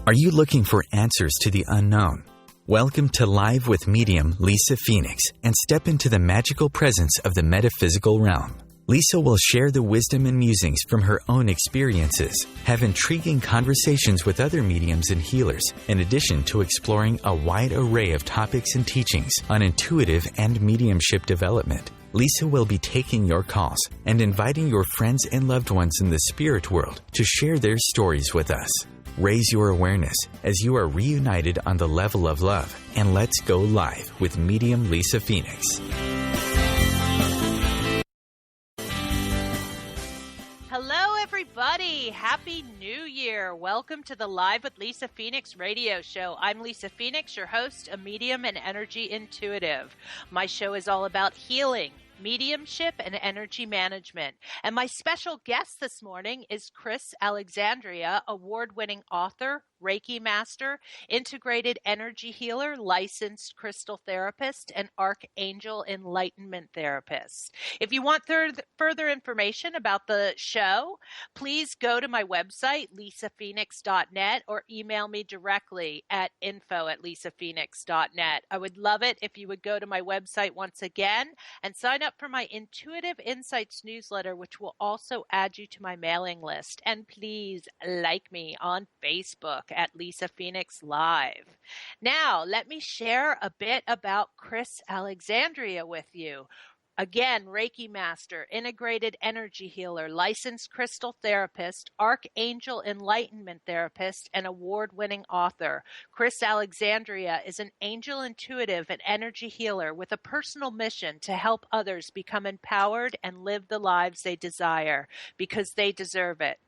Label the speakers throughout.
Speaker 1: Are you looking for answers to the unknown? Welcome to Live with Medium Lisa Phoenix and step into the magical presence of the metaphysical realm. Lisa will share the wisdom and musings from her own experiences, have intriguing conversations with other mediums and healers, in addition to exploring a wide array of topics and teachings on intuitive and mediumship development. Lisa will be taking your calls and inviting your friends and loved ones in the spirit world to share their stories with us. Raise your awareness as you are reunited on the level of love, and let's go live with Medium Lisa Phoenix.
Speaker 2: Hello, everybody. Happy New Year. Welcome to the Live with Lisa Phoenix radio show. I'm Lisa Phoenix, your host, a medium and energy intuitive. My show is all about healing, mediumship, and energy management. And my special guest this morning is Chris Alexandria, award-winning author, Reiki master, integrated energy healer, licensed crystal therapist, and archangel enlightenment therapist. If you want further information about the show, please go to my website, lisaphoenix.net, or email me directly at info@lisaphoenix.net. I would love it if you would go to my website once again and sign up for my Intuitive Insights newsletter, which will also add you to my mailing list. And please like me on Facebook at Lisa Phoenix Live. Now, let me share a bit about Chris Alexandria with you. Again, Reiki master, integrated energy healer, licensed crystal therapist, archangel enlightenment therapist, and award-winning author. Chris Alexandria is an angel intuitive and energy healer with a personal mission to help others become empowered and live the lives they desire because they deserve it.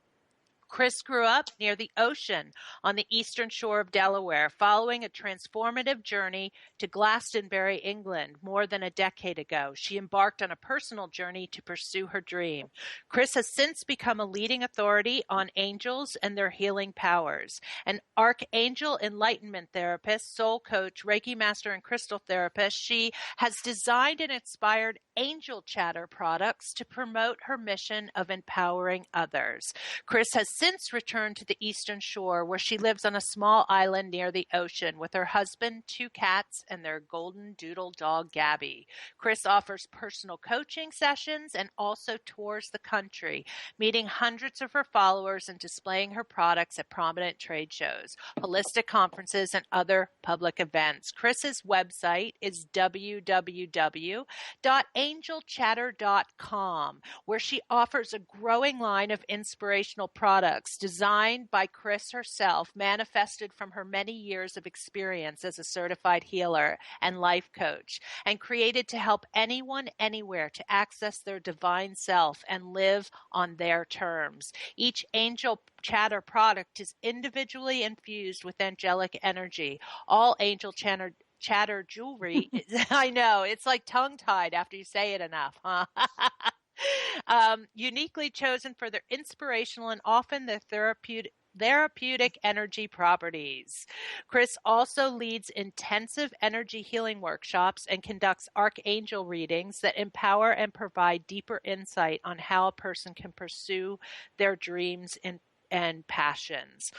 Speaker 2: Chris grew up near the ocean on the eastern shore of Delaware, following a transformative journey to Glastonbury, England, more than a decade ago. She embarked on a personal journey to pursue her dream. Chris has since become a leading authority on angels and their healing powers. An archangel enlightenment therapist, soul coach, Reiki master, and crystal therapist, she has designed and inspired angel chatter products to promote her mission of empowering others. Chris has since returned to the Eastern Shore, where she lives on a small island near the ocean with her husband, 2 cats, and their golden doodle dog, Gabby. Chris offers personal coaching sessions and also tours the country, meeting hundreds of her followers and displaying her products at prominent trade shows, holistic conferences, and other public events. Chris's website is www.angelchatter.com, where she offers a growing line of inspirational products designed by Chris herself, manifested from her many years of experience as a certified healer and life coach, and created to help anyone, anywhere to access their divine self and live on their terms. Each Angel Chatter product is individually infused with angelic energy. All Angel Chatter jewelry, I know, it's like tongue-tied after you say it enough, huh? Uniquely chosen for their inspirational and often their therapeutic energy properties. Chris also leads intensive energy healing workshops and conducts archangel readings that empower and provide deeper insight on how a person can pursue their dreams and passions.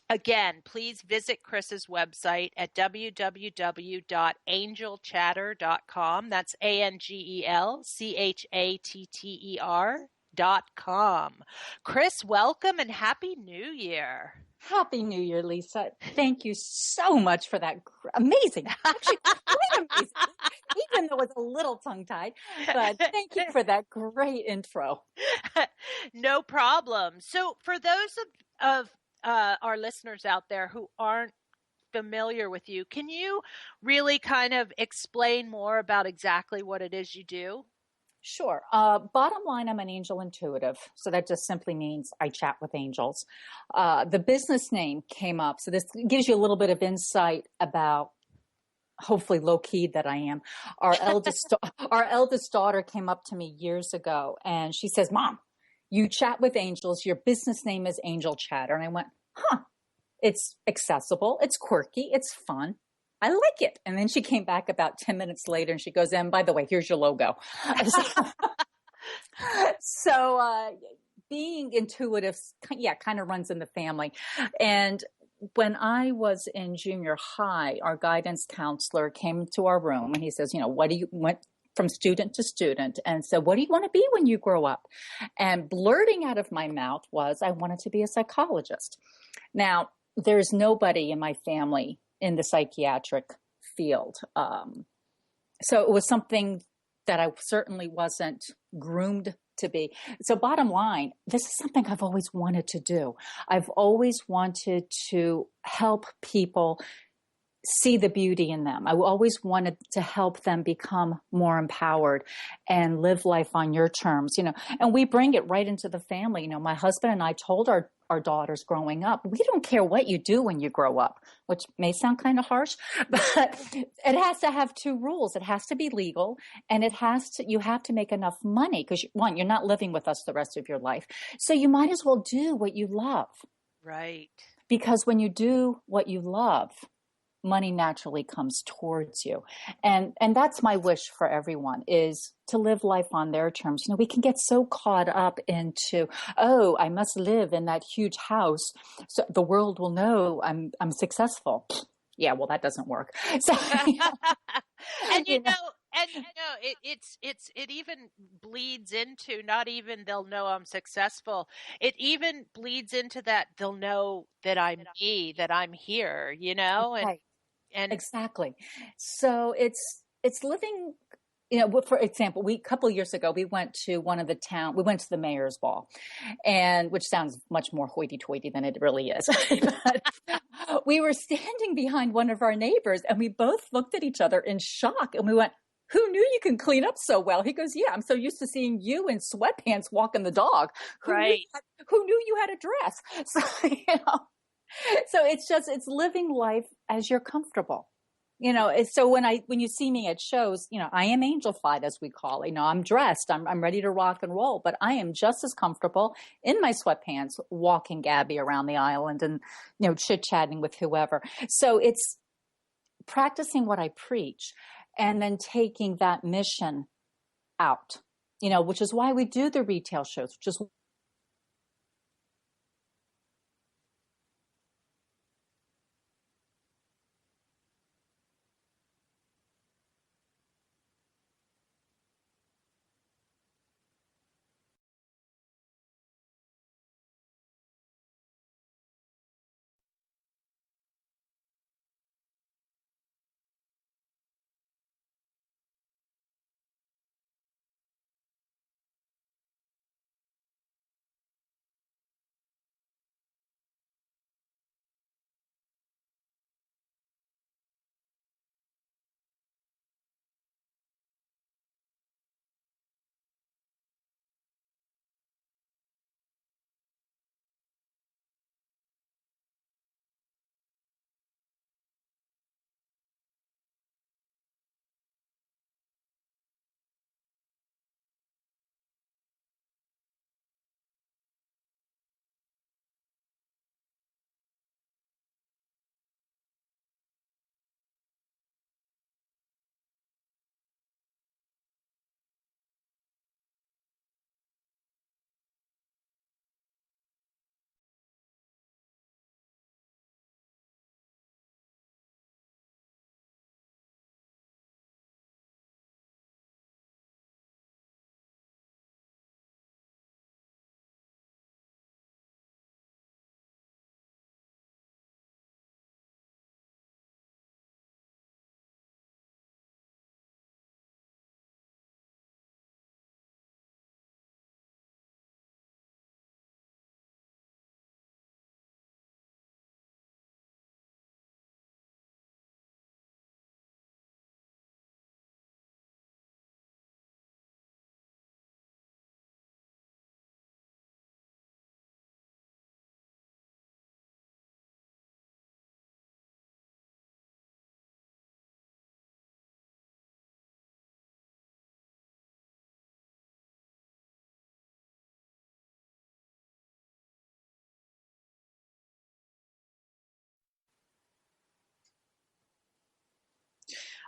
Speaker 2: Again, please visit Chris's website at www.angelchatter.com. That's ANGELCHATTER.com. Chris, welcome and Happy New Year.
Speaker 3: Happy New Year, Lisa. Thank you so much for that. Amazing. Actually, quite amazing. Even though it's a little tongue-tied, but thank you for that great intro.
Speaker 2: No problem. So for those of our listeners out there who aren't familiar with you, can you really kind of explain more about exactly what it is you do?
Speaker 3: Sure. Bottom line, I'm an angel intuitive. So that just simply means I chat with angels. The business name came up. So this gives you a little bit of insight about, hopefully low key that I am. Our eldest daughter came up to me years ago and she says, "Mom, you chat with angels. Your business name is Angel Chatter." And I went, it's accessible. It's quirky. It's fun. I like it. And then she came back about 10 minutes later and she goes, "And by the way, here's your logo." So being intuitive, kind of runs in the family. And when I was in junior high, our guidance counselor came to our room and he says, what do you went from student to student and said, what do you want to be when you grow up? And blurting out of my mouth was, I wanted to be a psychologist. Now, there's nobody in my family in the psychiatric field. So it was something that I certainly wasn't groomed to be. So bottom line, this is something I've always wanted to do. I've always wanted to help people see the beauty in them. I always wanted to help them become more empowered and live life on your terms, and we bring it right into the family. My husband and I told our daughters growing up, we don't care what you do when you grow up, which may sound kind of harsh, but it has to have two rules. It has to be legal, and you have to make enough money because one, you're not living with us the rest of your life. So you might as well do what you love.
Speaker 2: Right.
Speaker 3: Because when you do what you love, money naturally comes towards you. And that's my wish for everyone, is to live life on their terms. We can get so caught up into, I must live in that huge house so the world will know I'm successful. Yeah, well, that doesn't work. So,
Speaker 2: and it even bleeds into, not even they'll know I'm successful. It even bleeds into that they'll know that I'm me, that I'm here,
Speaker 3: right.
Speaker 2: And
Speaker 3: exactly. So it's living, for example, a couple of years ago, we went to we went to the mayor's ball, and which sounds much more hoity-toity than it really is. But we were standing behind one of our neighbors and we both looked at each other in shock and we went, who knew you can clean up so well? He goes, yeah, I'm so used to seeing you in sweatpants walking the dog.
Speaker 2: Right.
Speaker 3: Who knew you had a dress? So, so it's living life as you're comfortable. So when you see me at shows, I am angelified, as we call it. I'm dressed, I'm ready to rock and roll, but I am just as comfortable in my sweatpants walking Gabby around the island and, chit-chatting with whoever. So it's practicing what I preach and then taking that mission out, which is why we do the retail shows, which is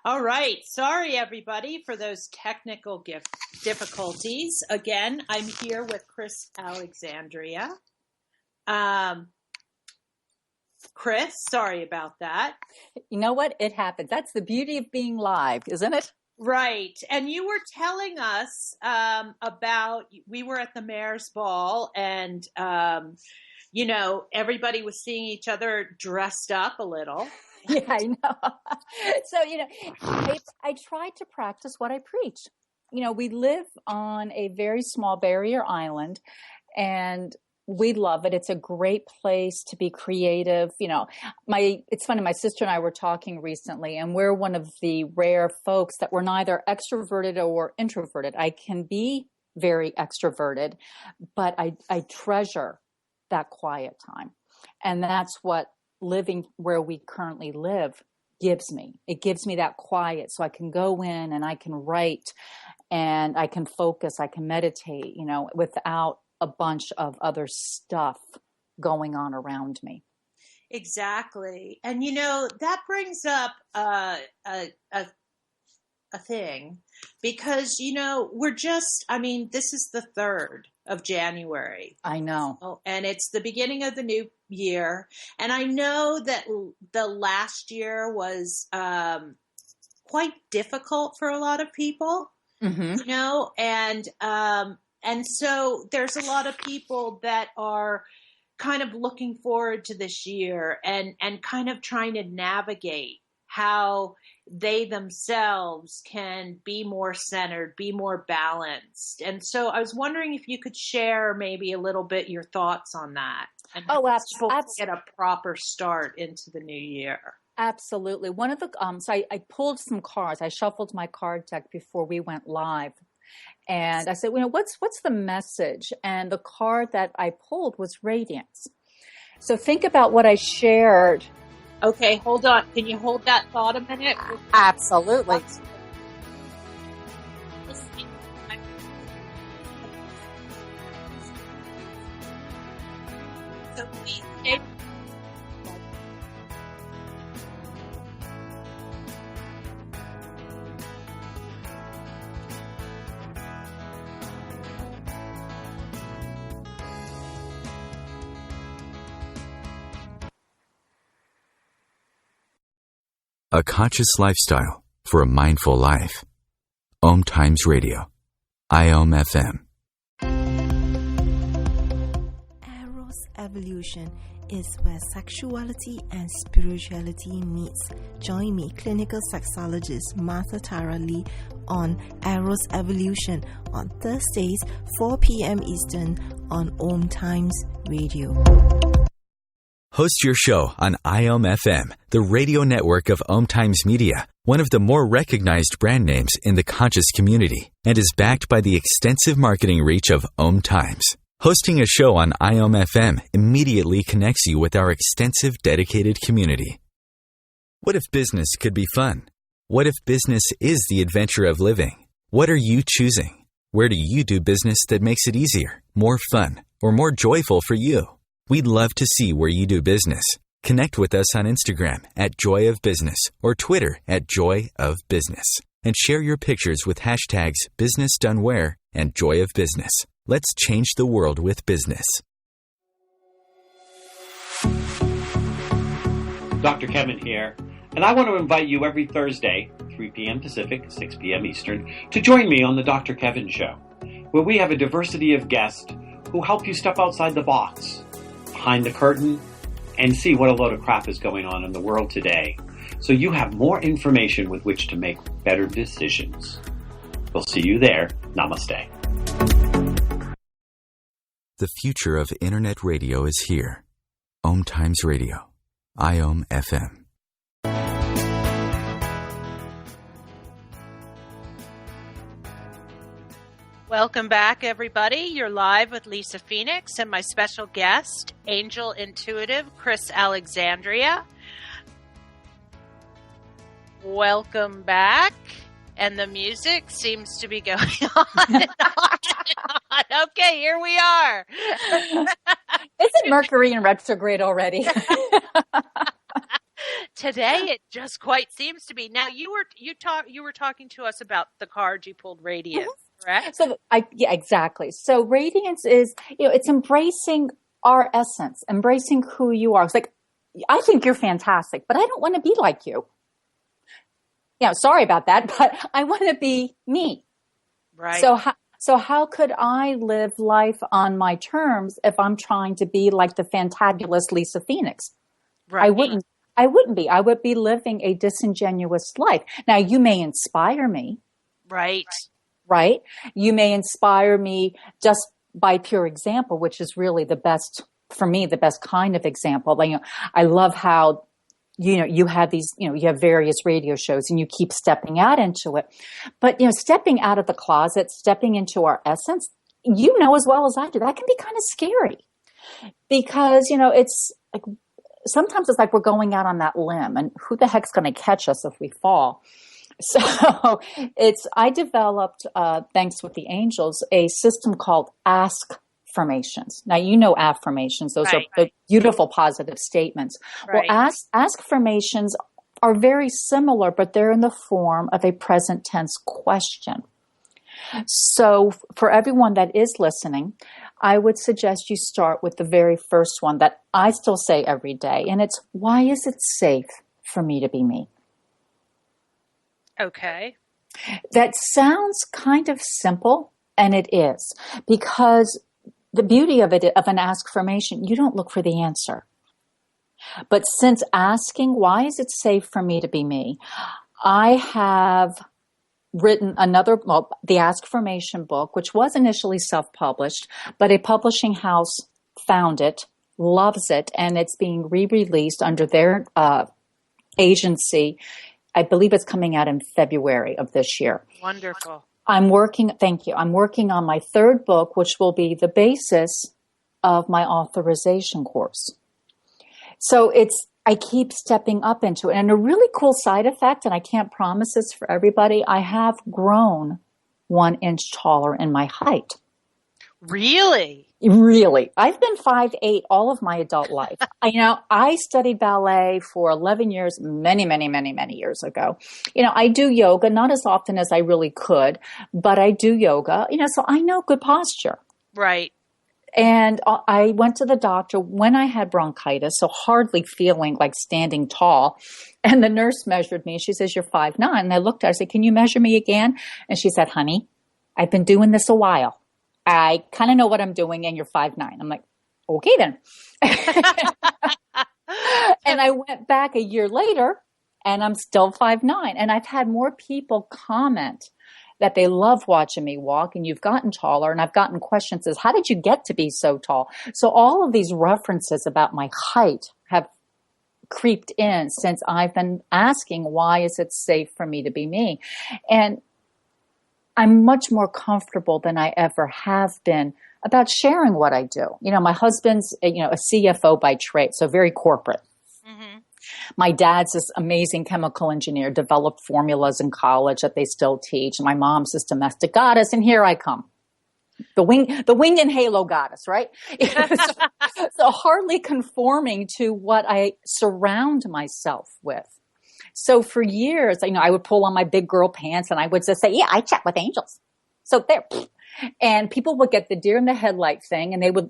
Speaker 2: All right. Sorry, everybody, for those technical difficulties. Again, I'm here with Chris Alexandria. Chris, sorry about that.
Speaker 3: You know what? It happens. That's the beauty of being live, isn't it?
Speaker 2: Right. And you were telling us about, we were at the mayor's ball and, everybody was seeing each other dressed up a little.
Speaker 3: Yeah, I know. So, I tried to practice what I preach. We live on a very small barrier island and we love it. It's a great place to be creative. It's funny. My sister and I were talking recently, and we're one of the rare folks that we're neither extroverted or introverted. I can be very extroverted, but I treasure that quiet time. And that's what living where we currently live gives me. It gives me that quiet so I can go in and I can write and I can focus, I can meditate, without a bunch of other stuff going on around me.
Speaker 2: Exactly. And, that brings up a thing because, this is the 3rd of January.
Speaker 3: I know.
Speaker 2: Oh, and it's the beginning of the new year. And I know that the last year was quite difficult for a lot of people, and so there's a lot of people that are kind of looking forward to this year and kind of trying to navigate how they themselves can be more centered, be more balanced. And so I was wondering if you could share maybe a little bit your thoughts on that. And
Speaker 3: absolutely.
Speaker 2: Get a proper start into the new year.
Speaker 3: Absolutely. One of the, so I pulled some cards. I shuffled my card deck before we went live. And I said, what's the message? And the card that I pulled was radiance. So think about what I shared.
Speaker 2: Okay, hold on. Can you hold that thought a minute?
Speaker 3: Absolutely.
Speaker 2: So please stay.
Speaker 1: A conscious lifestyle for a mindful life. OMTimes Radio. IOM FM.
Speaker 4: Eros Evolution is where sexuality and spirituality meets. Join me, clinical sexologist Martha Tara Lee, on Eros Evolution on Thursdays, 4 p.m. Eastern on OMTimes Radio.
Speaker 1: Host your show on IOM FM, the radio network of OMTimes Media, one of the more recognized brand names in the conscious community, and is backed by the extensive marketing reach of OMTimes. Hosting a show on IOM FM immediately connects you with our extensive dedicated community. What if business could be fun? What if business is the adventure of living? What are you choosing? Where do you do business that makes it easier, more fun, or more joyful for you? We'd love to see where you do business. Connect with us on Instagram at Joy of Business or Twitter at Joy of Business. And share your pictures with hashtags BusinessDoneWhere and Joy of Business. Let's change the world with business.
Speaker 5: Dr. Kevin here, and I want to invite you every Thursday, 3 p.m. Pacific, 6 p.m. Eastern, to join me on the Dr. Kevin Show, where we have a diversity of guests who help you step outside the box, behind the curtain, and see what a load of crap is going on in the world today, so you have more information with which to make better decisions. We'll see you there. Namaste.
Speaker 1: The future of Internet radio is here. OMTimes Radio. IOM FM.
Speaker 2: Welcome back, everybody. You're live with Lisa Phoenix and my special guest, Angel Intuitive Chris Alexandria. Welcome back. And the music seems to be going on and on and on. Okay, here we are.
Speaker 3: Isn't Mercury in retrograde already?
Speaker 2: Today it just quite seems to be. Now you were talking to us about the card you pulled, Radiance. Mm-hmm. Correct?
Speaker 3: So yeah, exactly. So radiance is, it's embracing our essence, embracing who you are. It's like I think you're fantastic, but I don't want to be like you. Sorry about that, but I want to be me.
Speaker 2: Right.
Speaker 3: So how could I live life on my terms if I'm trying to be like the fantabulous Lisa Phoenix?
Speaker 2: Right.
Speaker 3: I wouldn't be. I would be living a disingenuous life. Now, you may inspire me.
Speaker 2: Right.
Speaker 3: Right? You may inspire me just by pure example, which is really the best, for me, the best kind of example. Like, I love how, you have these, you have various radio shows and you keep stepping out into it. But, stepping out of the closet, stepping into our essence, as well as I do, that can be kind of scary because, it's like, sometimes it's like we're going out on that limb and who the heck's going to catch us if we fall? So I developed, thanks with the angels, a system called ask-formations. Now, affirmations. Those are the beautiful positive statements.
Speaker 2: Right.
Speaker 3: Well, ask-formations are very similar, but they're in the form of a present tense question. So for everyone that is listening, I would suggest you start with the very first one that I still say every day. And it's, why is it safe for me to be me?
Speaker 2: Okay.
Speaker 3: That sounds kind of simple, and it is, because the beauty of an ask-formation, you don't look for the answer. But since asking, why is it safe for me to be me? I have written the Ask-Formation book, which was initially self-published, but a publishing house found it, loves it, and it's being re-released under their agency. I believe it's coming out in February of this year.
Speaker 2: Wonderful.
Speaker 3: Thank you. I'm working on my third book, which will be the basis of my authorization course. So I keep stepping up into it. And a really cool side effect, and I can't promise this for everybody, I have grown 1 inch taller in my height.
Speaker 2: Really?
Speaker 3: Really. I've been 5'8" all of my adult life. I studied ballet for 11 years, many, many, many, many years ago. I do yoga, not as often as I really could, but I do yoga, so I know good posture.
Speaker 2: Right.
Speaker 3: And I went to the doctor when I had bronchitis, so hardly feeling like standing tall. And the nurse measured me. She says, you're 5'9". And I looked at her, I said, can you measure me again? And she said, honey, I've been doing this a while. I kind of know what I'm doing, and you're 5'9". I'm like, okay then. And I went back a year later, and I'm still 5'9". And I've had more people comment that they love watching me walk, and you've gotten taller. And I've gotten questions as, how did you get to be so tall? So all of these references about my height have creeped in since I've been asking, why is it safe for me to be me? And I'm much more comfortable than I ever have been about sharing what I do. My husband's, a CFO by trade, so very corporate. Mm-hmm. My dad's this amazing chemical engineer, developed formulas in college that they still teach. My mom's this domestic goddess, and here I come. The winged and halo goddess, right? so hardly conforming to what I surround myself with. So for years, I would pull on my big girl pants and I would just say, yeah, I chat with angels. So there, and people would get the deer in the headlight thing, and they would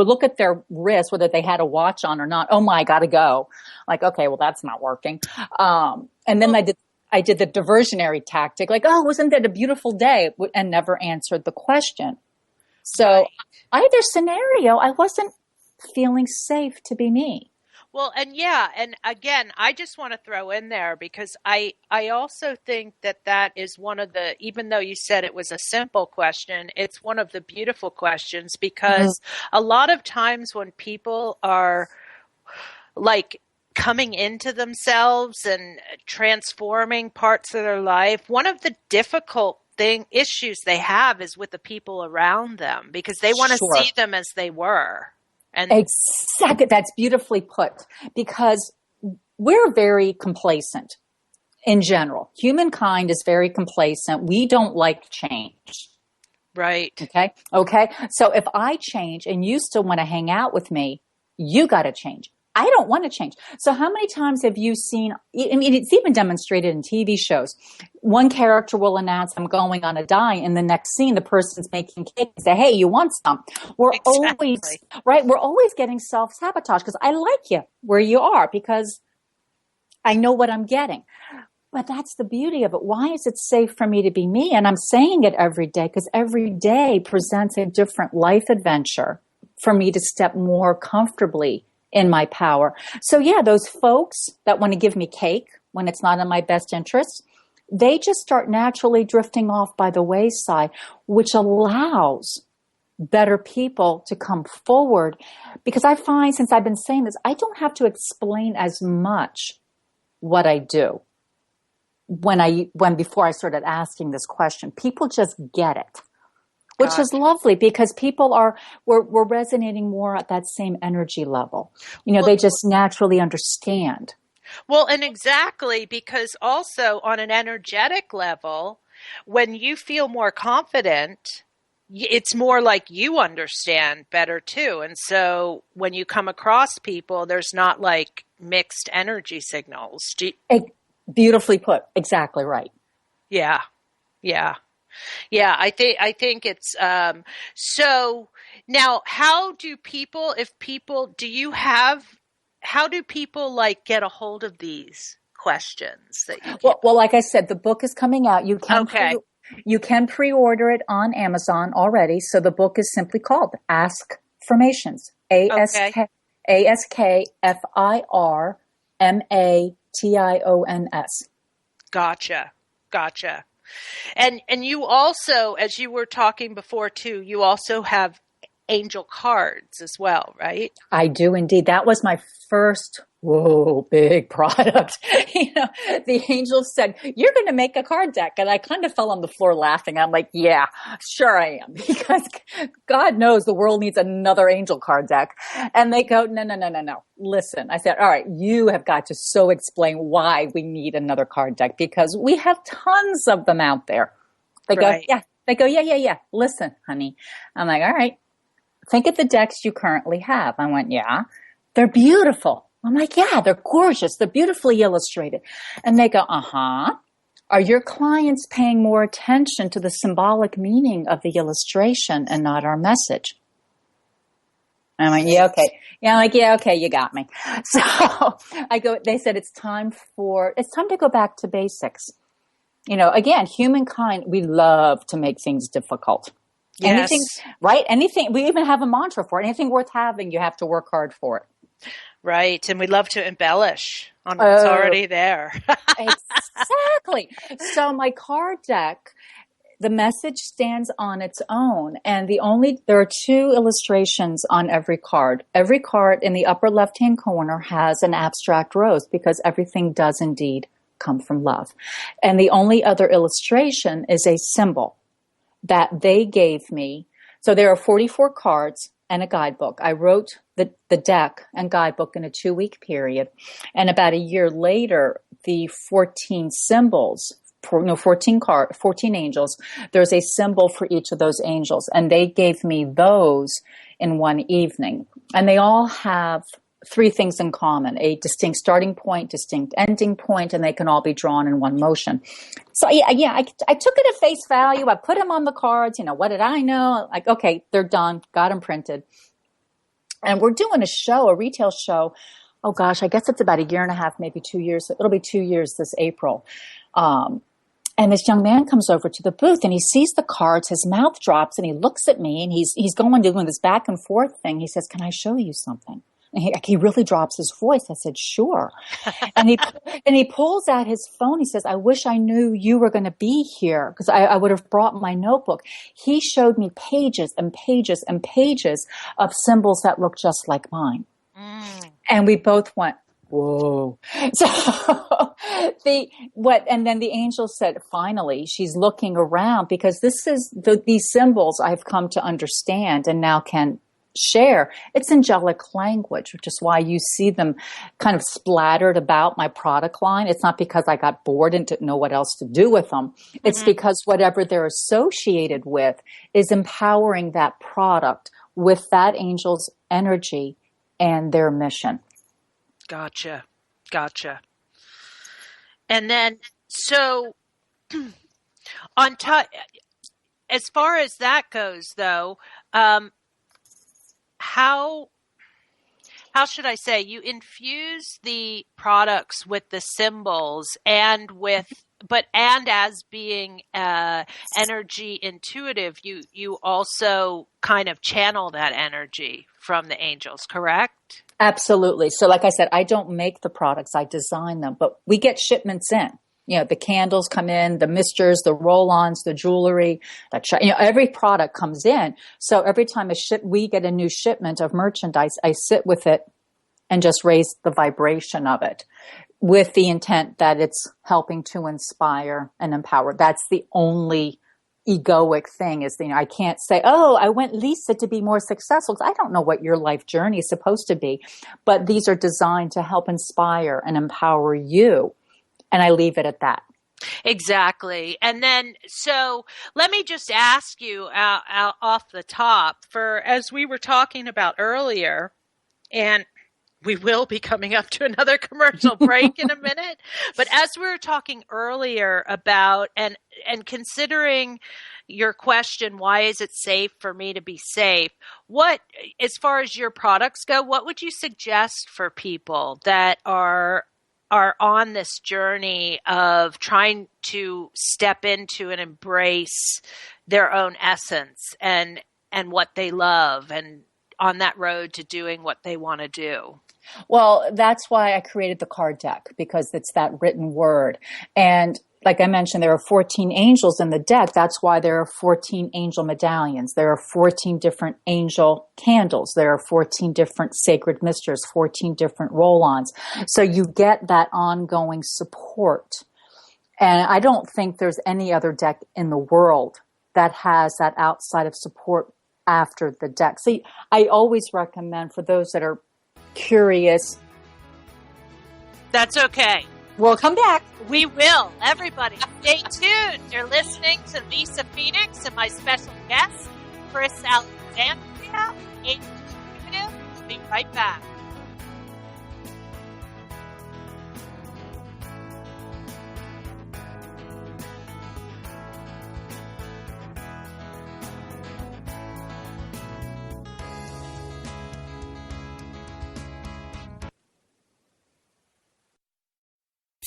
Speaker 3: look at their wrist, whether they had a watch on or not. Oh my, I gotta go. Like, okay, well, that's not working. And then I did the diversionary tactic, like, oh, wasn't that a beautiful day? And never answered the question. So either scenario, I wasn't feeling safe to be me.
Speaker 2: Well, and again, I just want to throw in there, because I also think that is one of the, even though you said it was a simple question, it's one of the beautiful questions, because a lot of times when people are like coming into themselves and transforming parts of their life, one of the difficult issues they have is with the people around them, because they want to see them as they were. And
Speaker 3: exactly. That's beautifully put, because we're very complacent in general. Humankind is very complacent. We don't like change.
Speaker 2: Right.
Speaker 3: Okay. So if I change and you still want to hang out with me, you got to change. I don't want to change. So how many times have you seen, I mean, it's even demonstrated in TV shows. One character will announce, I'm going on a diet, and the next scene, the person's making cake and say, hey, you want some? We're always, right? We're always getting self-sabotage because I like you where you are because I know what I'm getting. But that's the beauty of it. Why is it safe for me to be me? And I'm saying it every day because every day presents a different life adventure for me to step more comfortably in my power. So yeah, those folks that want to give me cake when it's not in my best interest, they just start naturally drifting off by the wayside, which allows better people to come forward. Because I find, since I've been saying this, I don't have to explain as much what I do. When before I started asking this question, people just get it. Which is lovely because people we're resonating more at that same energy level. You know, they just naturally understand.
Speaker 2: Well, and exactly, because also on an energetic level, when you feel more confident, it's more like you understand better too. And so when you come across people, there's not like mixed energy signals.
Speaker 3: Beautifully put. Exactly right.
Speaker 2: Yeah. Yeah. Yeah, I think it's so now how do people like get a hold of these questions that you get?
Speaker 3: Well, like I said, the book is coming out. You can pre-order it on Amazon already. So the book is simply called Askfirmations. AskFirmations.
Speaker 2: Gotcha. And you also, as you were talking before too, you also have angel cards as well, right?
Speaker 3: I do indeed. That was my first, big product. You know, the angels said, you're going to make a card deck. And I kind of fell on the floor laughing. I'm like, yeah, sure I am. Because God knows the world needs another angel card deck. And they go, no. Listen, I said, all right, you have got to so explain why we need another card deck because we have tons of them out there. They go, yeah. They go, yeah. Listen, honey. I'm like, all right. Think of the decks you currently have. I went, yeah. They're beautiful. I'm like, yeah, they're gorgeous. They're beautifully illustrated. And they go, uh-huh. Are your clients paying more attention to the symbolic meaning of the illustration and not our message? And I went, yeah, okay. Yeah, I'm like, yeah, okay, you got me. So they said it's time to go back to basics. You know, again, humankind, we love to make things difficult.
Speaker 2: Yes.
Speaker 3: Anything, right? Anything, we even have a mantra for it. Anything worth having, you have to work hard for it.
Speaker 2: Right. And we love to embellish on what's already there.
Speaker 3: Exactly. So my card deck, the message stands on its own. And there are 2 illustrations on every card. Every card in the upper left-hand corner has an abstract rose because everything does indeed come from love. And the only other illustration is a symbol that they gave me. So there are 44 cards and a guidebook. I wrote the deck and guidebook in a 2-week period. And about a year later, the 14 symbols, 14 angels, there's a symbol for each of those angels. And they gave me those in one evening. And they all have 3 things in common: a distinct starting point, distinct ending point, and they can all be drawn in one motion. So I took it at face value. I put them on the cards. You know, what did I know? Like, okay, they're done. Got them printed. And we're doing a retail show. Oh gosh, I guess it's about a year and a half, maybe 2 years. It'll be 2 years this April. And this young man comes over to the booth and he sees the cards. His mouth drops and he looks at me and he's going doing this back and forth thing. He says, "Can I show you something?" And he really drops his voice. I said, "Sure." and he pulls out his phone. He says, "I wish I knew you were going to be here because I would have brought my notebook." He showed me pages and pages and pages of symbols that look just like mine. And we both went, whoa. So and then the angel said, finally, she's looking around because this is these symbols I've come to understand and now can share. It's angelic language, which is why you see them kind of splattered about my product line. It's not because I got bored and didn't know what else to do with them. It's because whatever they're associated with is empowering that product with that angel's energy and their mission.
Speaker 2: Gotcha. And then, so on top, as far as that goes, though, how should I say, you infuse the products with the symbols and as being energy intuitive, you also kind of channel that energy from the angels, correct?
Speaker 3: Absolutely. So like I said, I don't make the products, I design them, but we get shipments in. The candles come in, the misters, the roll-ons, the jewelry, every product comes in. So every time we get a new shipment of merchandise, I sit with it and just raise the vibration of it with the intent that it's helping to inspire and empower. That's the only egoic thing is, I can't say, oh, I want Lisa to be more successful, because I don't know what your life journey is supposed to be. But these are designed to help inspire and empower you. And I leave it at that.
Speaker 2: Exactly. And then, so let me just ask you out off the top, as we were talking about earlier, and we will be coming up to another commercial break in a minute, but as we were talking earlier about, and considering your question, why is it safe for me to be safe? As far as your products go, what would you suggest for people that are on this journey of trying to step into and embrace their own essence and what they love, and on that road to doing what they want to do?
Speaker 3: Well, that's why I created the card deck, because it's that written word. And like I mentioned, there are 14 angels in the deck. That's why there are 14 angel medallions. There are 14 different angel candles. There are 14 different sacred misters, 14 different roll-ons. So you get that ongoing support. And I don't think there's any other deck in the world that has that outside of support after the deck. So I always recommend, for those that are curious.
Speaker 2: That's okay.
Speaker 3: We'll come back.
Speaker 2: We will. Everybody, stay tuned. You're listening to Lisa Phoenix and my special guest, Chris Alexandria. We'll be right back.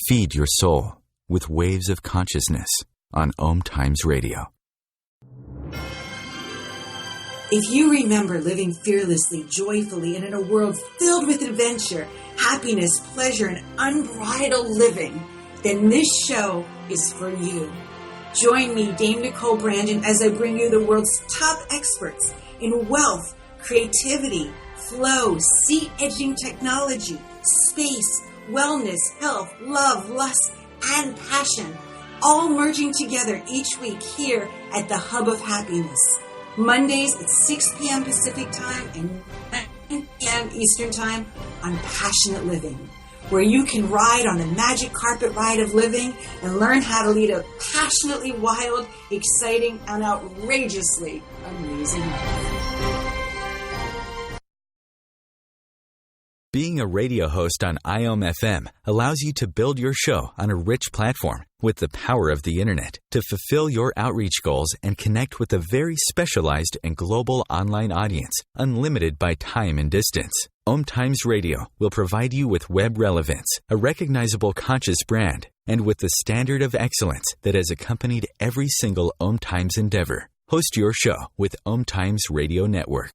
Speaker 1: Feed your soul with waves of consciousness on OMTimes Radio.
Speaker 6: If you remember living fearlessly, joyfully, and in a world filled with adventure, happiness, pleasure, and unbridled living, then this show is for you. Join me, Dame Nicole Brandon, as I bring you the world's top experts in wealth, creativity, flow, sea-edging technology, space, wellness, health, love, lust, and passion, all merging together each week here at the Hub of Happiness. Mondays at 6 p.m. Pacific Time and 9 p.m. Eastern Time on Passionate Living, where you can ride on the magic carpet ride of living and learn how to lead a passionately wild, exciting, and outrageously amazing life.
Speaker 1: Being a radio host on IOM-FM allows you to build your show on a rich platform with the power of the internet to fulfill your outreach goals and connect with a very specialized and global online audience, unlimited by time and distance. OMTimes Radio will provide you with web relevance, a recognizable conscious brand, and with the standard of excellence that has accompanied every single OMTimes endeavor. Host your show with OMTimes Radio Network.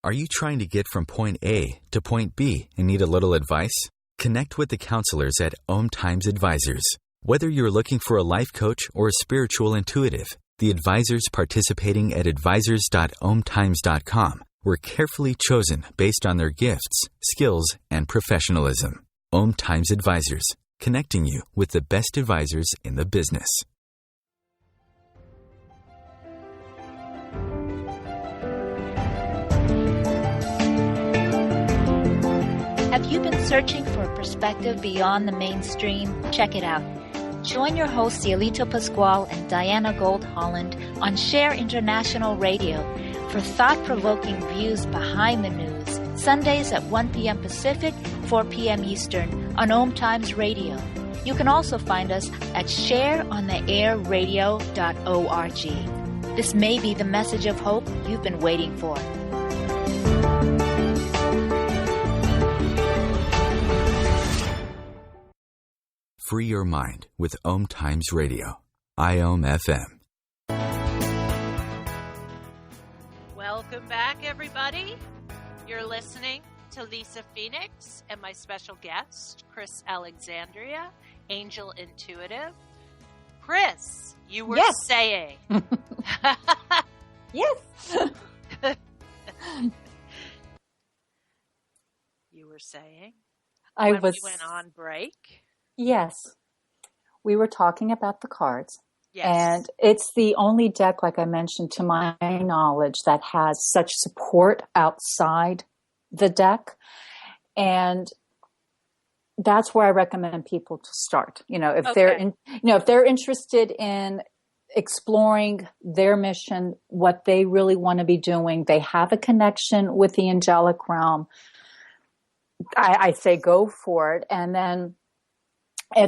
Speaker 1: Are you trying to get from point A to point B and need a little advice? Connect with the counselors at OMTimes Advisors. Whether you're looking for a life coach or a spiritual intuitive, the advisors participating at advisors.omtimes.com were carefully chosen based on their gifts, skills, and professionalism. OMTimes Advisors, connecting you with the best advisors in the business.
Speaker 7: Have you been searching for a perspective beyond the mainstream? Check it out. Join your hosts Cielito Pascual and Diana Gold Holland on Share International Radio for thought-provoking views behind the news, Sundays at 1 p.m. Pacific, 4 p.m. Eastern on OMTimes Radio. You can also find us at shareontheairradio.org. This may be the message of hope you've been waiting for.
Speaker 1: Free your mind with OMTimes Radio. IOM FM.
Speaker 2: Welcome back, everybody. You're listening to Lisa Phoenix and my special guest, Chris Alexandria, Angel Intuitive. Chris, you were saying.
Speaker 3: Yes.
Speaker 2: You were saying
Speaker 3: I
Speaker 2: when
Speaker 3: was.
Speaker 2: we went on break.
Speaker 3: Yes. We were talking about the cards.
Speaker 2: Yes.
Speaker 3: And it's the only deck, like I mentioned, to my knowledge, that has such support outside the deck. And that's where I recommend people to start. If they're interested in exploring their mission, what they really want to be doing, they have a connection with the angelic realm, I say go for it. And then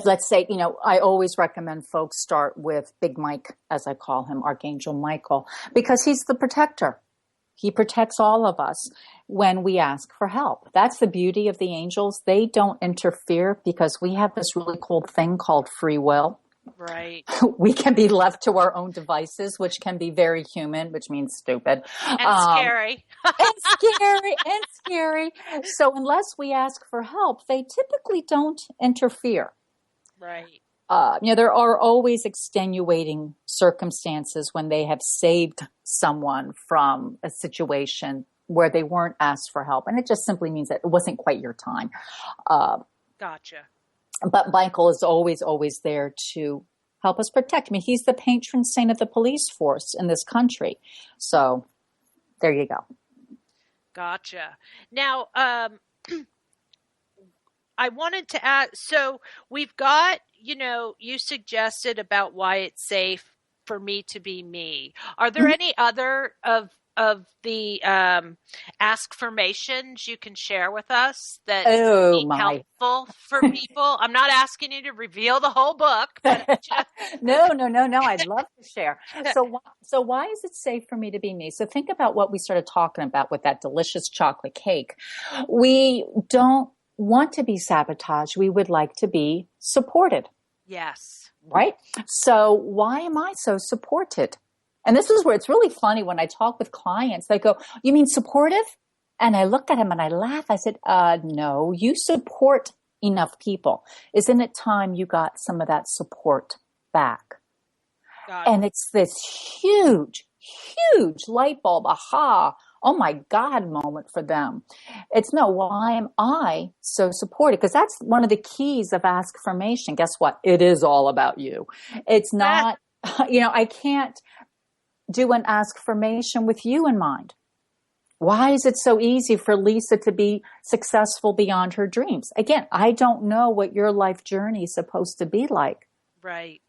Speaker 3: let's say, I always recommend folks start with Big Mike, as I call him, Archangel Michael, because he's the protector. He protects all of us when we ask for help. That's the beauty of the angels. They don't interfere because we have this really cool thing called free will.
Speaker 2: Right.
Speaker 3: We can be left to our own devices, which can be very human, which means stupid.
Speaker 2: And scary.
Speaker 3: and scary. So unless we ask for help, they typically don't interfere.
Speaker 2: Right.
Speaker 3: There are always extenuating circumstances when they have saved someone from a situation where they weren't asked for help. And it just simply means that it wasn't quite your time.
Speaker 2: Gotcha.
Speaker 3: But Michael is always there to help us protect. I mean, he's the patron saint of the police force in this country. So there you go.
Speaker 2: Gotcha. Now, I wanted to ask, so we've got, you suggested about why it's safe for me to be me. Are there any other of the askformations you can share with us that be helpful for people? I'm not asking you to reveal the whole book. But just...
Speaker 3: No. I'd love to share. So why is it safe for me to be me? So think about what we started talking about with that delicious chocolate cake. We don't want to be sabotaged. We would like to be supported.
Speaker 2: Yes.
Speaker 3: Right? So why am I so supported? And this is where it's really funny when I talk with clients. They go, "You mean supportive?" And I look at him and I laugh. I said, no, you support enough people. Isn't it time you got some of that support back? And it's this huge light bulb, aha, oh my God moment for them. It's no, why am I so supported? Because that's one of the keys of askformation. Guess what? It is all about you. It's not, I can't do an askformation with you in mind. Why is it so easy for Lisa to be successful beyond her dreams? Again, I don't know what your life journey is supposed to be like.
Speaker 2: Right.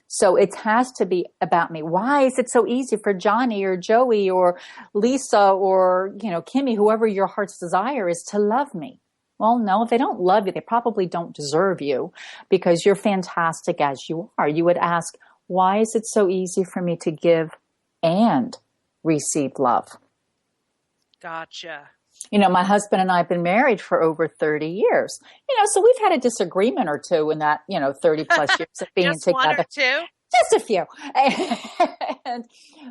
Speaker 3: So it has to be about me. Why is it so easy for Johnny or Joey or Lisa or, Kimmy, whoever your heart's desire is, to love me? Well, no, if they don't love you, they probably don't deserve you because you're fantastic as you are. You would ask, why is it so easy for me to give and receive love?
Speaker 2: Gotcha.
Speaker 3: My husband and I have been married for over 30 years. So we've had a disagreement or two in that, 30 plus years of being
Speaker 2: Just
Speaker 3: together.
Speaker 2: One or two?
Speaker 3: Just a few.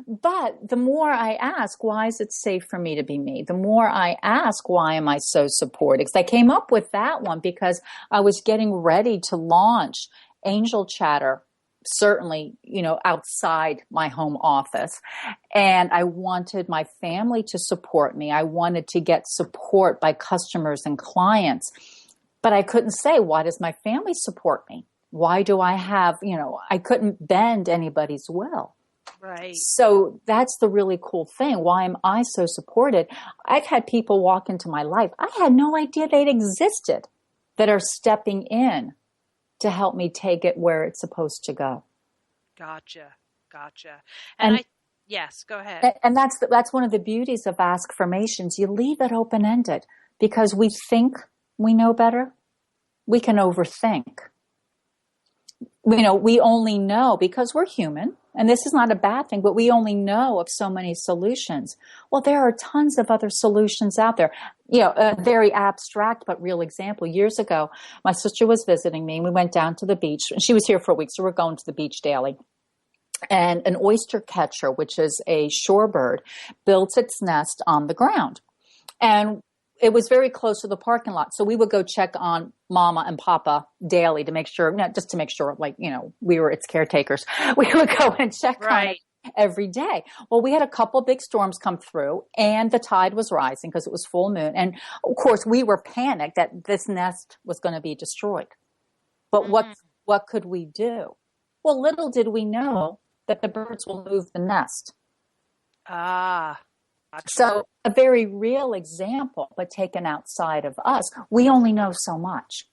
Speaker 3: But the more I ask, why is it safe for me to be me? The more I ask, why am I so supported? Because I came up with that one because I was getting ready to launch Angel Chatter, certainly, outside my home office. And I wanted my family to support me. I wanted to get support by customers and clients. But I couldn't say, why does my family support me? Why do I have, I couldn't bend anybody's will.
Speaker 2: Right.
Speaker 3: So that's the really cool thing. Why am I so supported? I've had people walk into my life. I had no idea they'd existed, that are stepping in to help me take it where it's supposed to go.
Speaker 2: Gotcha. Yes, go ahead.
Speaker 3: And that's one of the beauties of ask-formations. You leave it open-ended because we think we know better. We can overthink. We only know because we're human, and this is not a bad thing, but we only know of so many solutions. Well, there are tons of other solutions out there. A very abstract but real example. Years ago, my sister was visiting me, and we went down to the beach. She was here for a week, so we're going to the beach daily. And an oyster catcher, which is a shorebird, built its nest on the ground. And it was very close to the parking lot. So we would go check on Mama and Papa daily to make sure, just to make sure, we were its caretakers. We would go and check on it every day. Well, we had a couple big storms come through, and the tide was rising because it was full moon. And of course, we were panicked that this nest was going to be destroyed. But what could we do? Well, little did we know that the birds will move the nest. So a very real example, but taken outside of us. We only know so much.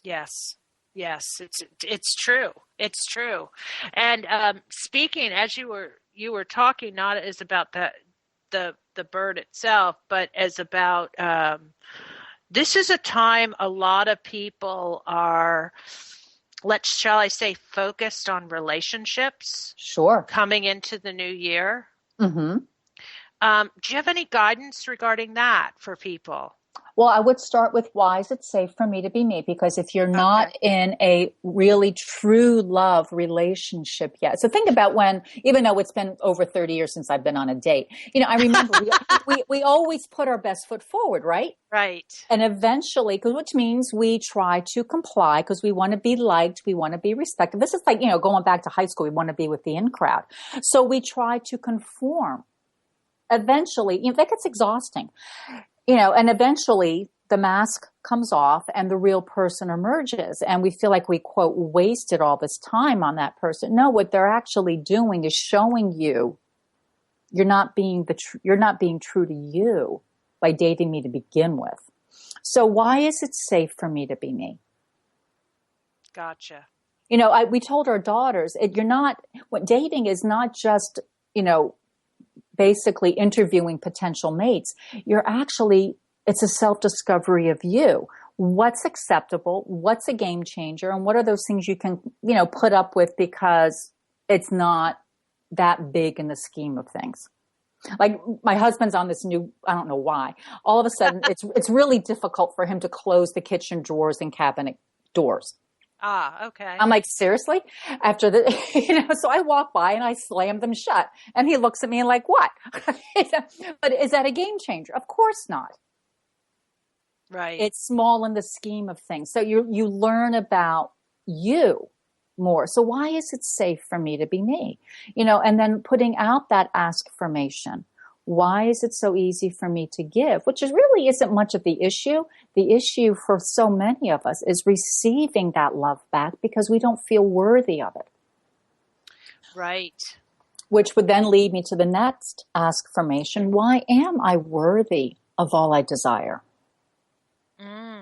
Speaker 2: Yes, it's true. It's true. And speaking as you were talking, not as about the bird itself, but as about this is a time a lot of people are, shall I say, focused on relationships.
Speaker 3: Sure.
Speaker 2: Coming into the new year.
Speaker 3: Mm-hmm.
Speaker 2: Do you have any guidance regarding that for people?
Speaker 3: Well, I would start with, why is it safe for me to be me? Because if you're not in a really true love relationship yet. So think about when, even though it's been over 30 years since I've been on a date, I remember we always put our best foot forward, right?
Speaker 2: Right.
Speaker 3: And eventually, which means we try to comply because we want to be liked. We want to be respected. This is like, going back to high school, we want to be with the in crowd. So we try to conform. Eventually, that gets exhausting, and eventually the mask comes off and the real person emerges, and we feel like we, quote, wasted all this time on that person. No, what they're actually doing is showing you you're not being true to you by dating me to begin with. So why is it safe for me to be me?
Speaker 2: Gotcha.
Speaker 3: We told our daughters, dating is not just, basically interviewing potential mates. It's a self-discovery of you. What's acceptable? What's a game changer? And what are those things you can, put up with because it's not that big in the scheme of things? Like my husband's on this new, I don't know why, all of a sudden it's really difficult for him to close the kitchen drawers and cabinet doors.
Speaker 2: Okay.
Speaker 3: I'm like, seriously? After so I walk by and I slam them shut, and he looks at me and like, what? But is that a game changer? Of course not.
Speaker 2: Right.
Speaker 3: It's small in the scheme of things. So you learn about you more. So why is it safe for me to be me? And then putting out that ask-formation. Why is it so easy for me to give? Which really isn't much of the issue. The issue for so many of us is receiving that love back because we don't feel worthy of it.
Speaker 2: Right.
Speaker 3: Which would then lead me to the next ask-formation. Why am I worthy of all I desire?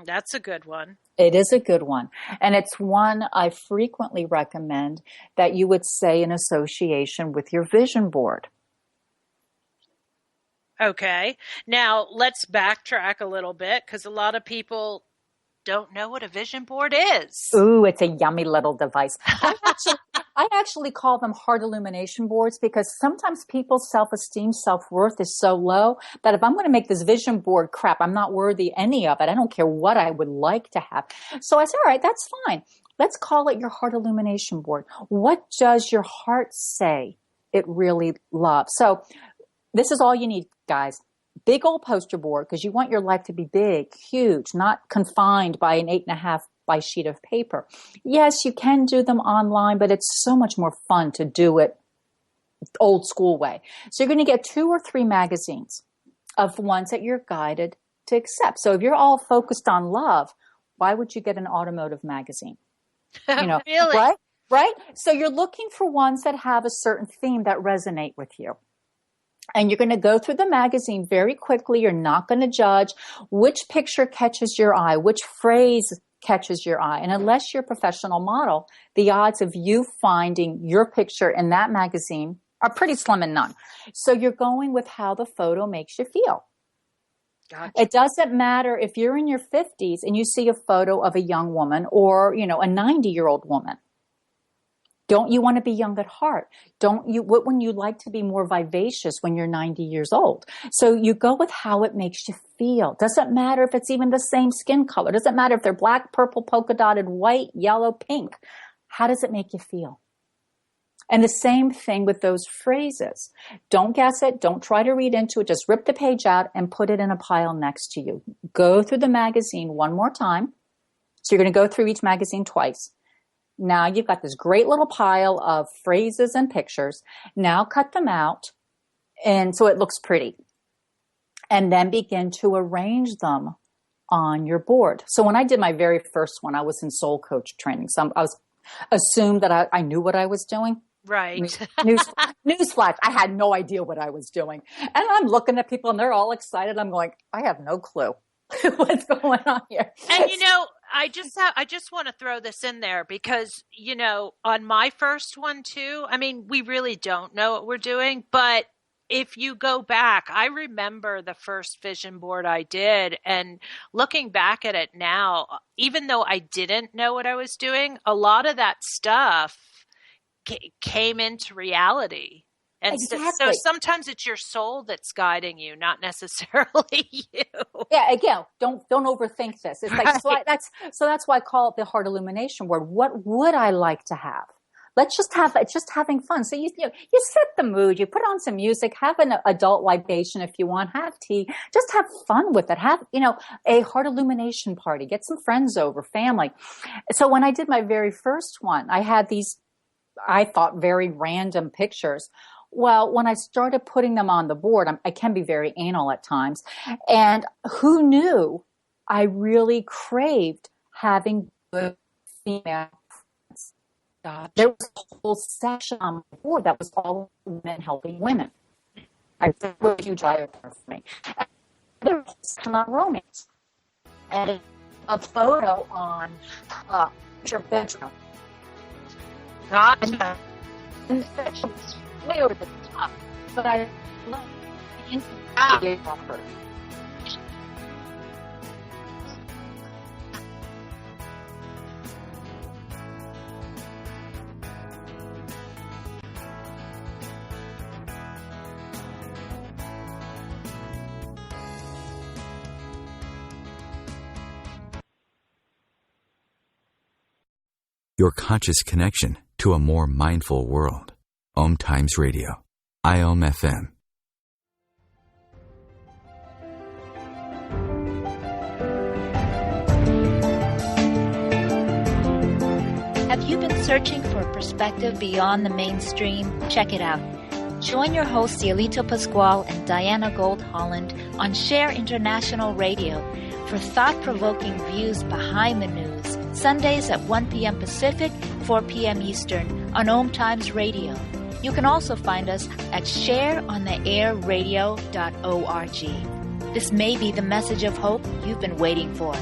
Speaker 2: That's a good one.
Speaker 3: It is a good one. And it's one I frequently recommend that you would say in association with your vision board.
Speaker 2: Okay. Now let's backtrack a little bit because a lot of people don't know what a vision board is.
Speaker 3: Ooh, it's a yummy little device. I actually call them heart illumination boards because sometimes people's self-esteem, self-worth is so low that if I'm going to make this vision board crap, I'm not worthy any of it. I don't care what I would like to have. So I said, all right, that's fine. Let's call it your heart illumination board. What does your heart say it really loves? So this is all you need, guys. Big old poster board because you want your life to be big, huge, not confined by an 8.5 by sheet of paper. Yes, you can do them online, but it's so much more fun to do it old school way. So you're going to get 2 or 3 magazines of ones that you're guided to accept. So if you're all focused on love, why would you get an automotive magazine?
Speaker 2: Really?
Speaker 3: Right? So you're looking for ones that have a certain theme that resonate with you. And you're going to go through the magazine very quickly. You're not going to judge which picture catches your eye, which phrase catches your eye. And unless you're a professional model, the odds of you finding your picture in that magazine are pretty slim and none. So you're going with how the photo makes you feel.
Speaker 2: Gotcha.
Speaker 3: It doesn't matter if you're in your 50s and you see a photo of a young woman or, a 90-year-old woman. Don't you want to be young at heart? Wouldn't you like to be more vivacious when you're 90 years old? So you go with how it makes you feel. Doesn't matter if it's even the same skin color. Doesn't matter if they're black, purple, polka dotted, white, yellow, pink. How does it make you feel? And the same thing with those phrases. Don't guess it. Don't try to read into it. Just rip the page out and put it in a pile next to you. Go through the magazine one more time. So you're going to go through each magazine twice. Now you've got this great little pile of phrases and pictures. Now cut them out, and so it looks pretty. And then begin to arrange them on your board. So when I did my very first one, I was in soul coach training. So I was assumed that I knew what I was doing.
Speaker 2: Right.
Speaker 3: Newsflash. I had no idea what I was doing. And I'm looking at people and they're all excited. I'm going, I have no clue what's going on here.
Speaker 2: And I just want to throw this in there because, on my first one too, I mean, we really don't know what we're doing, but if you go back, I remember the first vision board I did, and looking back at it now, even though I didn't know what I was doing, a lot of that stuff came into reality. And
Speaker 3: exactly.
Speaker 2: So sometimes it's your soul that's guiding you, not necessarily you.
Speaker 3: Yeah, again, don't overthink this. It's like right. so that's why I call it the heart illumination word. What would I like to have? It's just having fun. So you set the mood, you put on some music, have an adult libation if you want, have tea, just have fun with it. Have, a heart illumination party, get some friends over, family. So when I did my very first one, I had these, I thought, very random pictures. Well, when I started putting them on the board, I can be very anal at times. And who knew I really craved having good female friends. There was a whole section on the board that was all men helping women. I think it was a huge eye-opener for me. And there was a section on romance. And a photo on your bedroom.
Speaker 2: Gotcha.
Speaker 3: And way over the top, but I love the inside offer.
Speaker 1: Your conscious connection to a more mindful world. OMTimes Radio, IOM FM.
Speaker 7: Have you been searching for a perspective beyond the mainstream? Check it out. Join your hosts, Cielito Pascual and Diana Gold Holland, on Share International Radio for thought-provoking views behind the news, Sundays at 1 p.m. Pacific, 4 p.m. Eastern on OMTimes Radio. You can also find us at shareontheairradio.org. This may be the message of hope you've been waiting for.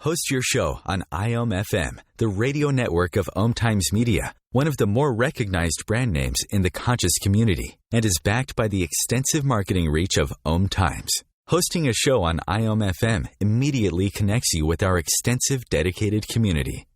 Speaker 1: Host your show on IOM FM, the radio network of OMTimes Media, one of the more recognized brand names in the conscious community, and is backed by the extensive marketing reach of OMTimes. Hosting a show on IOM FM immediately connects you with our extensive dedicated community.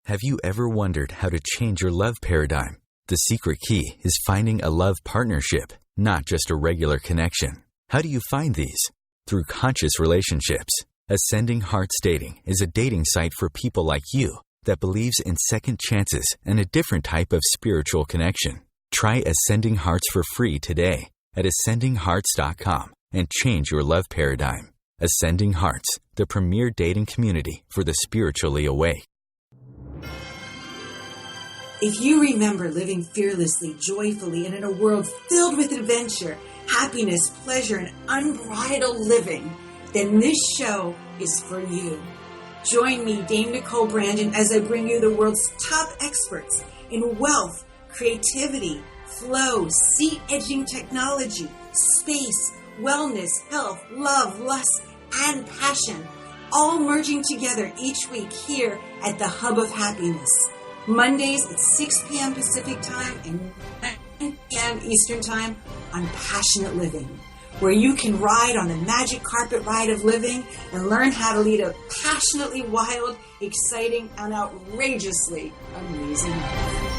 Speaker 1: Have you ever wondered how to change your love paradigm? The secret key is finding a love partnership, not just a regular connection. How do you find these? Through conscious relationships. Ascending Hearts Dating is a dating site for people like you that believes in second chances and a different type of spiritual connection. Try Ascending Hearts for free today at ascendinghearts.com and change your love paradigm. Ascending Hearts, the premier dating community for the spiritually awake.
Speaker 6: If you remember living fearlessly, joyfully, and in a world filled with adventure, happiness, pleasure, and unbridled living, then this show is for you. Join me, Dame Nicole Brandon, as I bring you the world's top experts in wealth, creativity, flow, seat-edging technology, space, wellness, health, love, lust, and passion. all merging together each week here at the Hub of Happiness. Mondays at 6 p.m. Pacific Time and 9 p.m. Eastern Time on Passionate Living, where you can ride on the magic carpet ride of living and learn how to lead a passionately wild, exciting, and outrageously amazing life.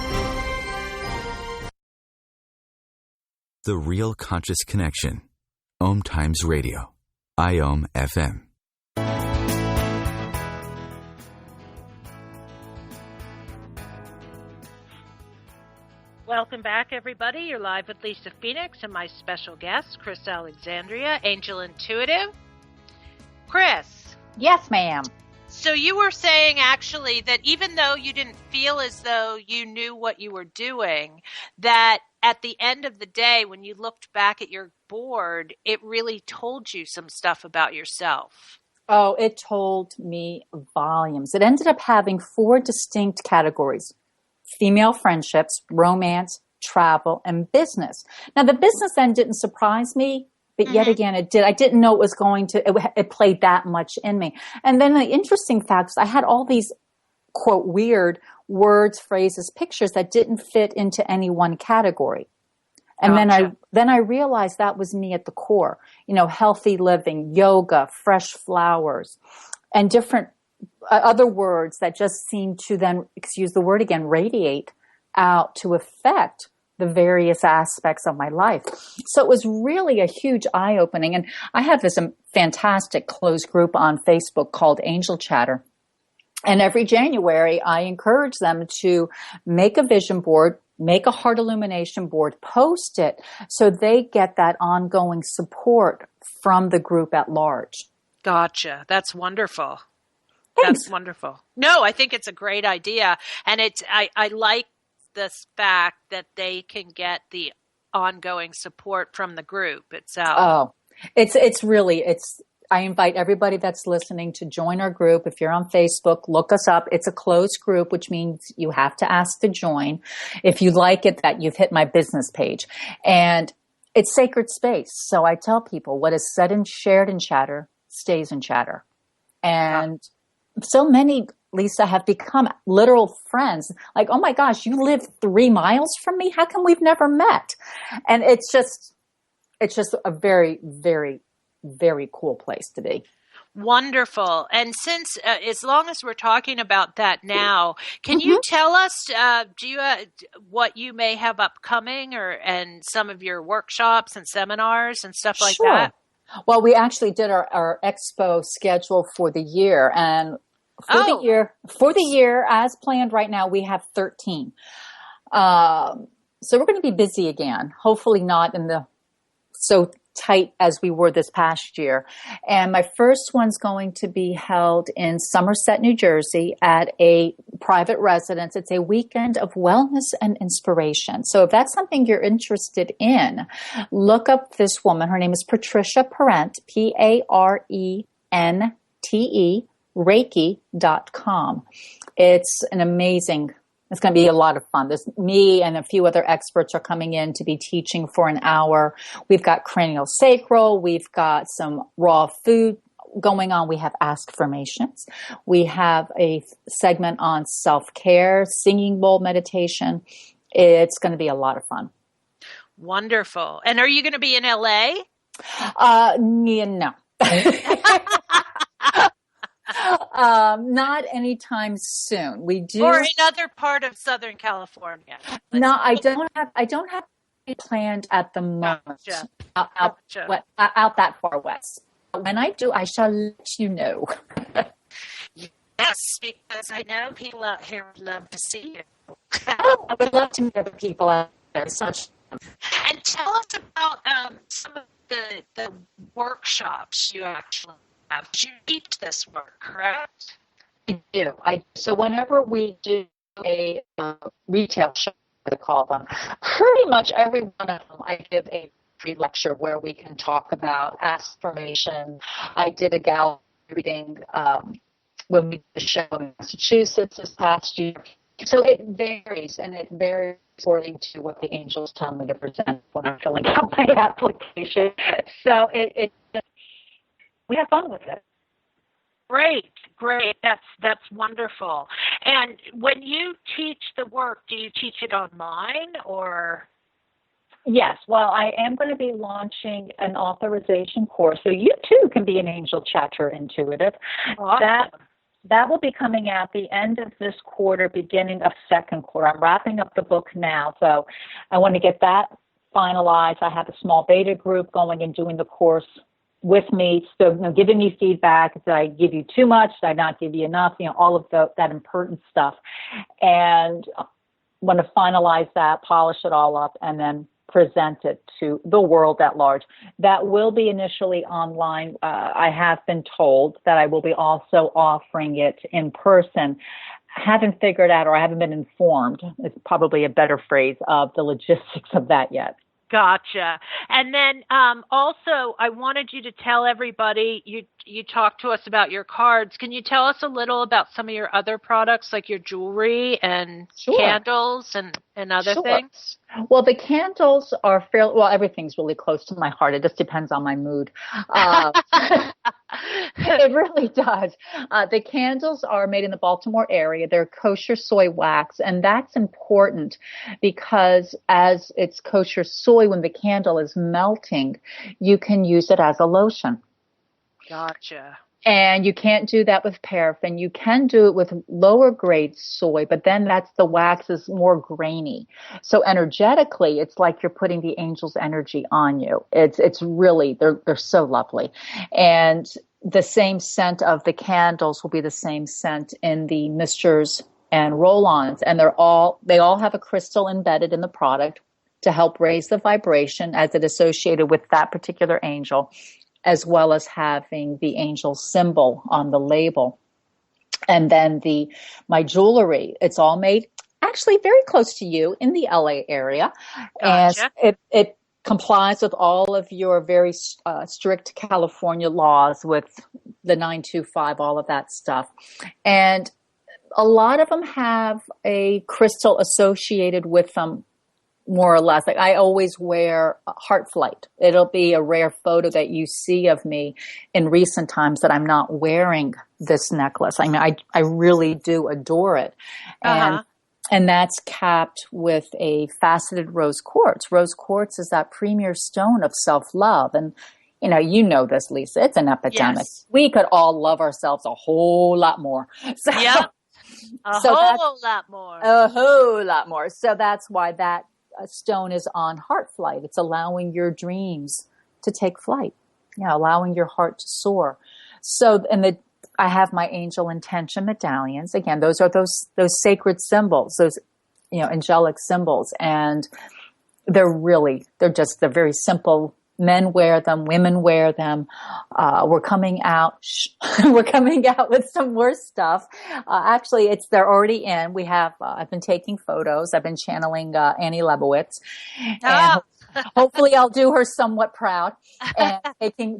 Speaker 1: The Real Conscious Connection. OMTimes Radio. IOM FM.
Speaker 2: Welcome back, everybody. You're live with Lisa Phoenix and my special guest, Chris Alexandria, Angel Intuitive. Chris.
Speaker 3: Yes, ma'am.
Speaker 2: So you were saying actually that even though you didn't feel as though you knew what you were doing, that at the end of the day, when you looked back at your board, it really told you some stuff about yourself.
Speaker 3: Oh, it told me volumes. It ended up having 4 distinct categories: female friendships, romance, travel, and business. Now, the business end didn't surprise me, but yet again, it did. I didn't know it was going to, it played that much in me. And then the interesting fact is I had all these, quote, weird words, phrases, pictures that didn't fit into any one category. And then I realized that was me at the core, healthy living, yoga, fresh flowers, and different other words that just seem to then, excuse the word again, radiate out to affect the various aspects of my life. So it was really a huge eye-opening. And I have this fantastic closed group on Facebook called Angel Chatter. And every January, I encourage them to make a vision board, make a heart illumination board, post it so they get that ongoing support from the group at large.
Speaker 2: Gotcha. That's wonderful.
Speaker 3: Thanks.
Speaker 2: That's wonderful. No, I think it's a great idea. And I like this fact that they can get the ongoing support from the group itself.
Speaker 3: Oh, it's really, I invite everybody that's listening to join our group. If you're on Facebook, look us up. It's a closed group, which means you have to ask to join. If you like it, that you've hit my business page. And it's sacred space. So I tell people what is said and shared in chatter stays in chatter. And so many, Lisa, have become literal friends. Like, oh my gosh, you live 3 miles from me? How come we've never met? And it's just a very, very, very cool place to be.
Speaker 2: Wonderful. And since, as long as we're talking about that now, can you tell us, what you may have upcoming and some of your workshops and seminars and stuff like that?
Speaker 3: Well, we actually did our expo schedule for the year, and for the year as planned right now, we have 13. So we're going to be busy again. Hopefully not in the so tight as we were this past year. And my first one's going to be held in Somerset, New Jersey at a private residence. It's a weekend of wellness and inspiration. So if that's something you're interested in, look up this woman. Her name is Patricia Parent, Parente, Reiki.com. It's it's going to be a lot of fun. There's me and a few other experts are coming in to be teaching for an hour. We've got cranial sacral. We've got some raw food going on. We have askformations. We have a segment on self-care, singing bowl meditation. It's going to be a lot of fun.
Speaker 2: Wonderful. And are you going to be in LA?
Speaker 3: No. Not anytime soon. We do,
Speaker 2: or another part of Southern California.
Speaker 3: No, I don't have it planned at the moment.
Speaker 2: Gotcha.
Speaker 3: Out that far west. When I do, I shall let you know.
Speaker 2: Yes, because I know people out here would love to see you.
Speaker 3: I would love to meet other people out there.
Speaker 2: And tell us about some of the workshops you actually have. You teach this work, correct?
Speaker 3: I do. So whenever we do a retail show, I call them, pretty much every one of them, I give a free lecture where we can talk about aspiration. I did a gallery reading when we did a show in Massachusetts this past year. So it varies, and it varies according to what the angels tell me to present when I'm filling out my application. So we have fun with it.
Speaker 8: Great. That's wonderful. And when you teach the work, do you teach it online or?
Speaker 3: Yes. Well, I am going to be launching an authorization course, so you too can be an angel chatter intuitive.
Speaker 8: Awesome.
Speaker 3: That will be coming out the end of this quarter, beginning of second quarter. I'm wrapping up the book now, so I want to get that finalized. I have a small beta group going and doing the course with me, so giving me feedback. Did I give you too much? Did I not give you enough? All of that important stuff. And I want to finalize that, polish it all up, and then present it to the world at large. That will be initially online. I have been told that I will be also offering it in person. Haven't figured out, or I haven't been informed, it's probably a better phrase, of the logistics of that yet.
Speaker 2: Gotcha. And then also, I wanted you to tell everybody, you talked to us about your cards. Can you tell us a little about some of your other products, like your jewelry and candles and other things?
Speaker 3: Well, the candles are everything's really close to my heart. It just depends on my mood. It really does. The candles are made in the Baltimore area. They're kosher soy wax, and that's important because as it's kosher soy, when the candle is melting, you can use it as a lotion.
Speaker 2: Gotcha.
Speaker 3: And you can't do that with paraffin. You can do it with lower grade soy, but then the wax is more grainy. So energetically, it's like you're putting the angel's energy on you. It's really, they're so lovely. And the same scent of the candles will be the same scent in the misters and roll-ons. And they all have a crystal embedded in the product to help raise the vibration as it associated with that particular angel, as well as having the angel symbol on the label. And then my jewelry, it's all made actually very close to you in the LA area.
Speaker 2: Gotcha.
Speaker 3: And it complies with all of your very strict California laws with the 925, all of that stuff. And a lot of them have a crystal associated with them, more or less. Like I always wear heart flight. It'll be a rare photo that you see of me in recent times that I'm not wearing this necklace. I mean, I really do adore it. And that's capped with a faceted rose quartz. Rose quartz is that premier stone of self-love. And you know this, Lisa. It's an epidemic.
Speaker 2: Yes.
Speaker 3: We could all love ourselves a whole lot more. So,
Speaker 2: yep. A whole lot more. So that's why that stone is on heart flight. It's allowing your dreams to take flight. Allowing your heart to soar. So, I have my angel intention medallions. Again, those are those sacred symbols, those, angelic symbols. And they're very simple. Men wear them, women wear them. We're coming out with some more stuff. Actually, they're already in. We have, I've been taking photos. I've been channeling, Annie Leibovitz. And hopefully I'll do her somewhat proud and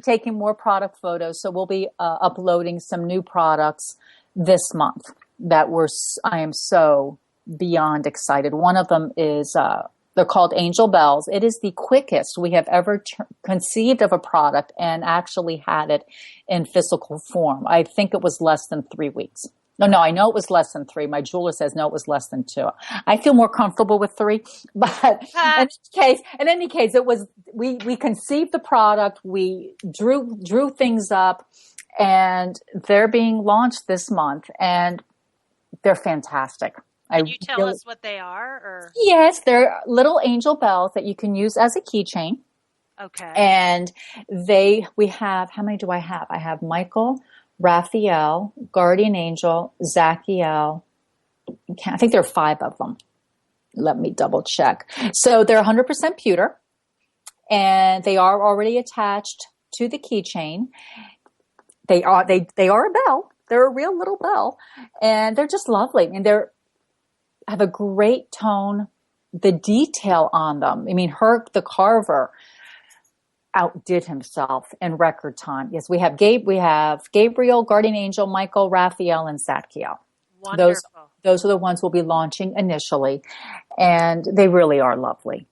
Speaker 2: taking more product photos. So we'll be, uploading some new products this month that I am so beyond excited. One of them is, they're called Angel Bells. It is the quickest we have ever conceived of a product and actually had it in physical form. I think it was less than 3 weeks. No, I know it was less than 3. My jeweler says, no, it was less than 2. I feel more comfortable with 3, but in any case, it was, we conceived the product, we drew things up, and they're being launched this month, and they're fantastic. Can you tell us what they are? Or?
Speaker 3: Yes, they're little angel bells that you can use as a keychain.
Speaker 2: Okay.
Speaker 3: And we have, how many do I have? I have Michael, Raphael, Guardian Angel, Zachiel. I think there are 5 of them. Let me double check. So they're 100% pewter, and they are already attached to the keychain. They are a bell. They're a real little bell, and they're just lovely. And have a great tone. The detail on them. I mean, the carver outdid himself in record time. Yes, we have Gabriel, Guardian Angel, Michael, Raphael, and Zadkiel.
Speaker 2: Wonderful.
Speaker 3: Those are the ones we'll be launching initially, and they really are lovely.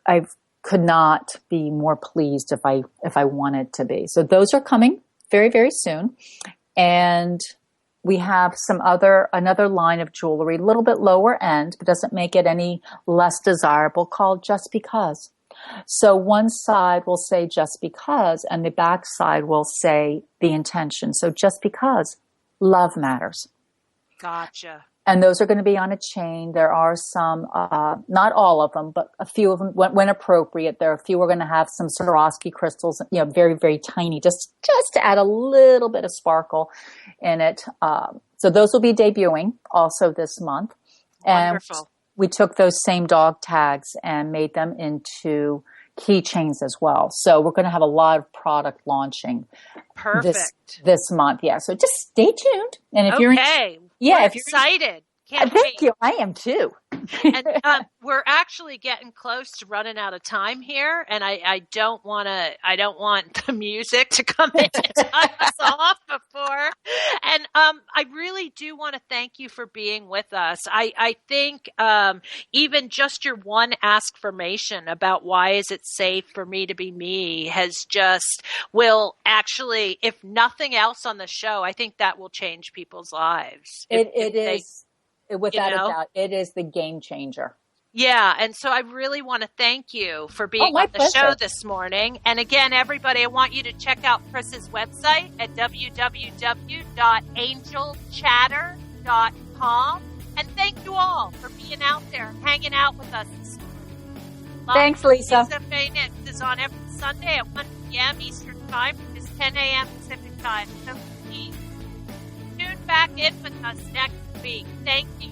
Speaker 3: I could not be more pleased if I wanted to be. So those are coming very, very soon. And we have another line of jewelry, a little bit lower end, but doesn't make it any less desirable, called Just Because. So one side will say just because, and the back side will say the intention. So just because love matters.
Speaker 2: Gotcha.
Speaker 3: And those are going to be on a chain. There are some, not all of them, but a few of them, when appropriate. There are a few we're going to have some Swarovski crystals, very, very tiny, just to add a little bit of sparkle in it. So those will be debuting also this month.
Speaker 2: Wonderful.
Speaker 3: And we took those same dog tags and made them into keychains as well. So we're going to have a lot of product launching this month. Yeah. So just stay tuned. And if you're
Speaker 2: excited. Can't wait.
Speaker 3: Thank you. I am too.
Speaker 2: And we're actually getting close to running out of time here, and I don't want the music to come in and cut us off before. And I really do want to thank you for being with us. I think even just your one affirmation about why is it safe for me to be me will actually, if nothing else on the show, I think that will change people's lives.
Speaker 3: It is. Without a doubt, it is the game changer.
Speaker 2: Yeah, and so I really want to thank you for being on the show this morning. And again, everybody, I want you to check out Chris's website at www.angelchatter.com. And thank you all for being out there, hanging out with us this morning.
Speaker 3: Thanks, Lisa.
Speaker 2: Lisa Phoenix is on every Sunday at 1 p.m. Eastern Time, which is 10 a.m. Pacific Time. So please tune back in with us next week. Thank you.